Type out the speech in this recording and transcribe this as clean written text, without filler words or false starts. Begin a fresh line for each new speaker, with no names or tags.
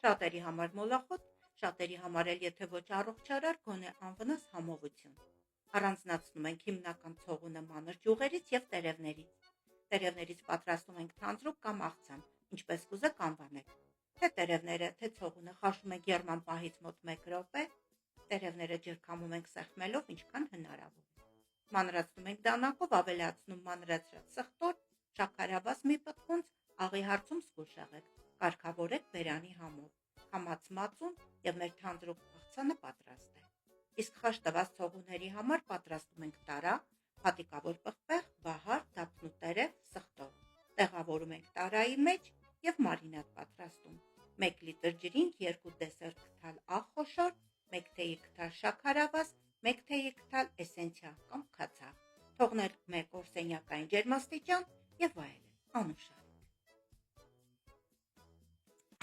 Շատերի համար մոլախոտ, շատերի համար էլ եթե ոչ առողջարար, գոնե անվնաս համովություն։ Առանձնացնում ենք հիմնական ցողունը մանր ճյուղերից եւ տերևներից։ Տերևներից պատրաստում ենք թանձրուկ կամ աղցան, ինչպես կուզեք անվանեք։ Թե տերևները, թե ցողունը խաշում ենք եռման պահից մոտ 1 րոպե, տերևները ջրքամում ենք սեղմելով ինչքան հնարավոր է։ Մանրացնում ենք դանակով, ավելացնում մանրացրած սխտոր, շաքարավազ մի պտղունց, աղի հարցում զգուշեղեք, կարգավորեք բերանի համով, քամած մածուն եւ մեր թանձրուկ աղցանը պատրաստ է։ Իսկ խաշ տված ցողունների համար պատրաստում ենք տարա, փաթիկավոր պղպեղ, բահար, դափնու տերև, սխտոր։ Տեղավորում ենք տարայի մեջ եւ մարինադ պատրաստում։ 1 լիտր ջրին 2 դեսերտ քթալ աղ խոշոր, 1 թեյի քթալ շաքարավազ, 1 թեյի քթալ էսենցիա կամ քացախ։ Թողնել 1 օր սենյակային ջերմաստիճան